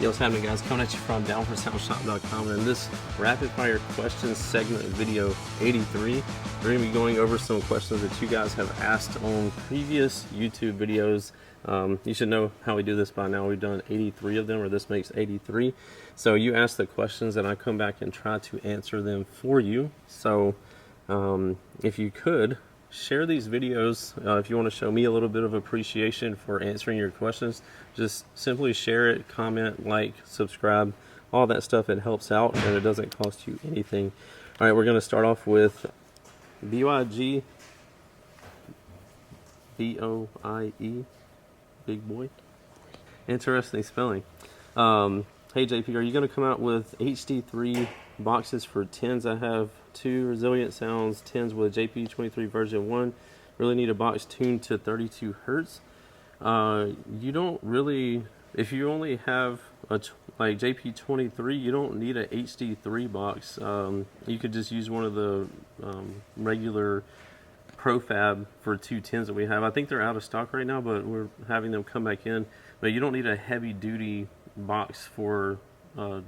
Yo, what's happening, guys? Coming at you from downforsoundshop.com, and in this rapid fire questions segment video 83, we're going to be going over some questions that you guys have asked on previous YouTube videos. You should know how we do this by now. We've done 83 of them, or this makes 83. So you ask the questions and I come back and try to answer them for you. So if you could share these videos, if you want to show me a little bit of appreciation for answering your questions, just simply share it, comment, like, subscribe, all that stuff. It helps out and it doesn't cost you anything. All right, we're going to start off with BYG BOIE, big boy. Interesting spelling. Hey JP, are you going to come out with HD3 boxes for 10s? I have 2 Resilient Sounds 10s with JP23 version 1. Really need a box tuned to 32 hertz. You don't really, if you only have a like JP23, you don't need a HD3 box. You could just use one of the regular Profab for 2 10s that we have. I think they're out of stock right now, but we're having them come back in. But you don't need a heavy duty box for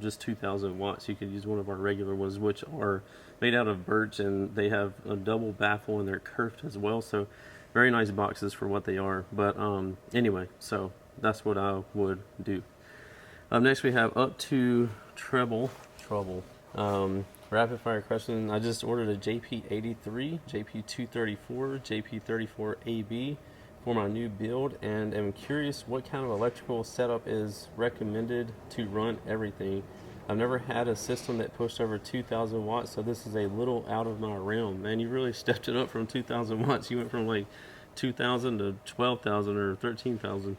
just 2,000 watts. You could use one of our regular ones, which are made out of birch, and they have a double baffle and they're curved as well. So very nice boxes for what they are. But anyway, so that's what I would do. Next we have up to treble. Rapid fire question. I just ordered a JP83, JP234, JP34AB for my new build, and am curious what kind of electrical setup is recommended to run everything. I've never had a system that pushed over 2,000 watts, so this is a little out of my realm. Man, you really stepped it up from 2,000 watts. You went from like 2,000 to 12,000 or 13,000.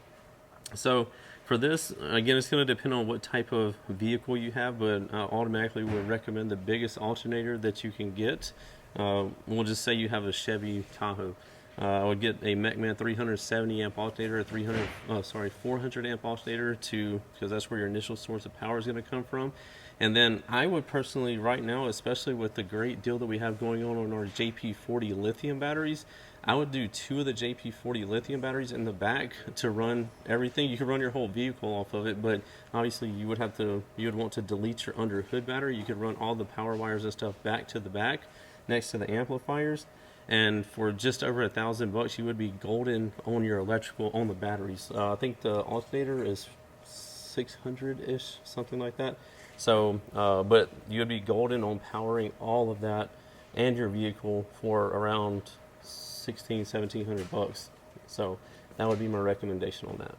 So for this, again, it's going to depend on what type of vehicle you have, but I automatically would recommend the biggest alternator that you can get. We'll just say you have a Chevy Tahoe. I would get a MacMan 370 amp alternator, 400 amp alternator, because that's where your initial source of power is going to come from. And then I would personally, right now, especially with the great deal that we have going on our JP40 lithium batteries, I would do 2 of the JP40 lithium batteries in the back to run everything. You could run your whole vehicle off of it, but obviously you would want to delete your under hood battery. You could run all the power wires and stuff back to the back next to the amplifiers. And for just over $1,000, you would be golden on your electrical on the batteries. I think the alternator is 600-ish, something like that. So, but you would be golden on powering all of that and your vehicle for around $1,700. So that would be my recommendation on that.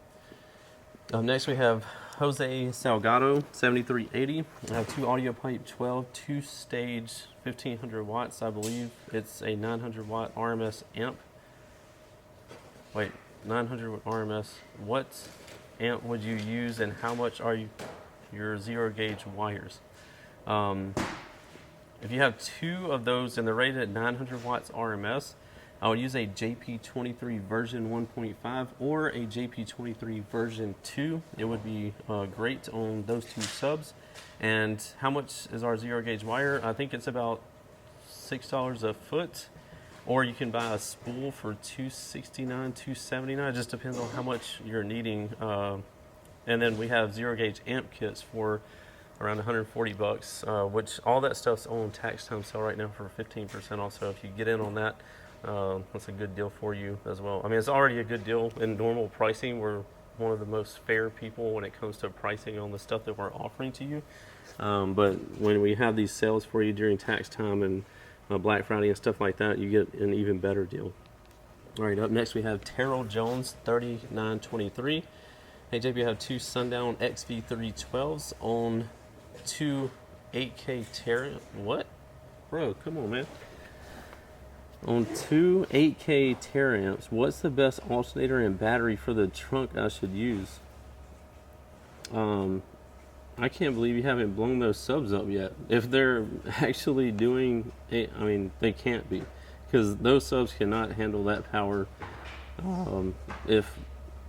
Next we have Jose Salgado 7380. I have 2 audio pipe 12, 2-stage 1500 watts. I believe it's a 900 watt RMS amp. Wait, 900 watt RMS. What amp would you use, and how much are your 0 gauge wires? If you have 2 of those and they're rated at 900 watts RMS, I would use a JP23 version 1.5 or a JP23 version 2. It would be great on those 2 subs. And how much is our 0 gauge wire? I think it's about $6 a foot, or you can buy a spool for $269, $279. It just depends on how much you're needing. And then we have 0 gauge amp kits for around $140, which all that stuff's on tax time sale right now for 15% off. So if you get in on that, that's a good deal for you as well. I mean, it's already a good deal in normal pricing. We're one of the most fair people when it comes to pricing on the stuff that we're offering to you. But when we have these sales for you during tax time and Black Friday and stuff like that, you get an even better deal. All right, up next we have Terrell Jones 3923. Hey JP, I have 2 Sundown XV312s on 2 8K Terra. What? Bro, come on, man. On 2 8K Terramps, what's the best alternator and battery for the trunk I should use? I can't believe you haven't blown those subs up yet. If they're actually doing it, I mean, they can't be, because those subs cannot handle that power, if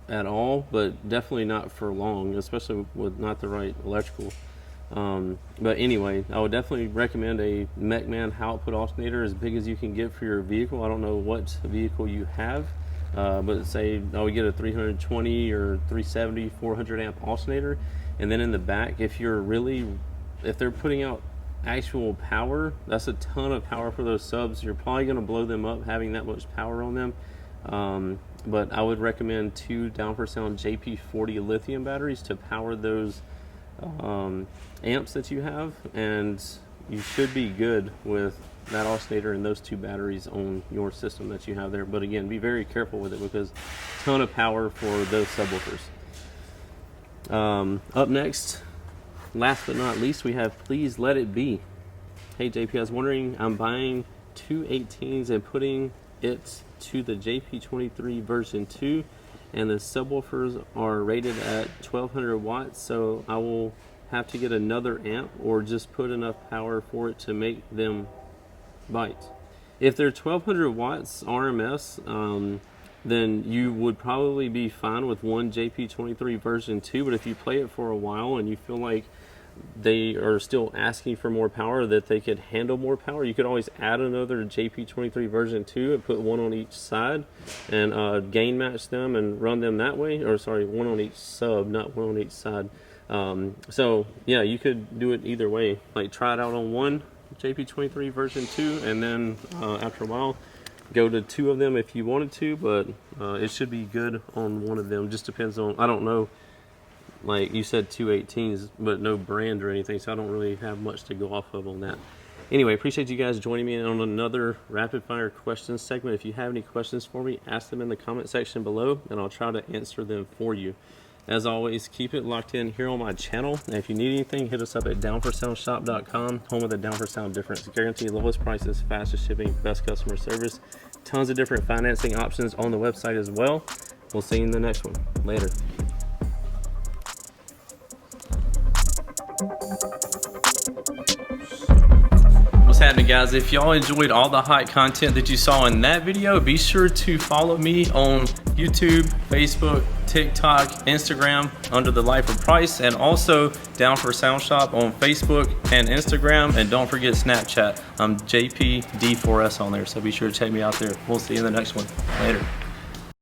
at all, but definitely not for long, especially with not the right electrical. But anyway, I would definitely recommend a MacMan output alternator as big as you can get for your vehicle. I don't know what vehicle you have, but say I would get a 320 or 370 400 amp alternator, And then in the back, if they're putting out actual power, that's a ton of power for those subs. You're probably going to blow them up having that much power on them. But I would recommend 2 Down for Sound JP40 lithium batteries to power those amps that you have, and you should be good with that oscillator and those 2 batteries on your system that you have there. But again, be very careful with it because ton of power for those subwoofers. Up next, last but not least, we have Please Let It Be. Hey JP, I was wondering, I'm buying 2 18s and putting it to the JP23 version 2, and the subwoofers are rated at 1200 watts, so I will have to get another amp or just put enough power for it to make them bite. If they're 1200 watts RMS, then you would probably be fine with one JP23 version 2, but if you play it for a while and you feel like they are still asking for more power, that they could handle more power, you could always add another JP23 version 2 and put one on each side and gain match them and run them that way, or sorry, one on each sub, not one on each side. So yeah, you could do it either way, like try it out on one JP23 version 2 and then after a while go to 2 of them if you wanted to, but it should be good on one of them. Just depends on, I don't know, like you said 2 18s, but no brand or anything, so I don't really have much to go off of on that. Anyway, appreciate you guys joining me on another rapid fire questions segment. If you have any questions for me, ask them in the comment section below and I'll try to answer them for you. As always, keep it locked in here on my channel, and if you need anything, hit us up at downforsoundshop.com, home of the Down for Sound difference. Guarantee lowest prices, fastest shipping, best customer service, tons of different financing options on the website as well. We'll see you in the next one. Later. What's happening, guys? If y'all enjoyed all the hot content that you saw in that video, be sure to follow me on YouTube, Facebook, TikTok, Instagram under the Life of Price, and also Down for Sound Shop on Facebook and Instagram, and don't forget Snapchat. I'm JPD4S on there, so be sure to check me out there. We'll see you in the next one. Later.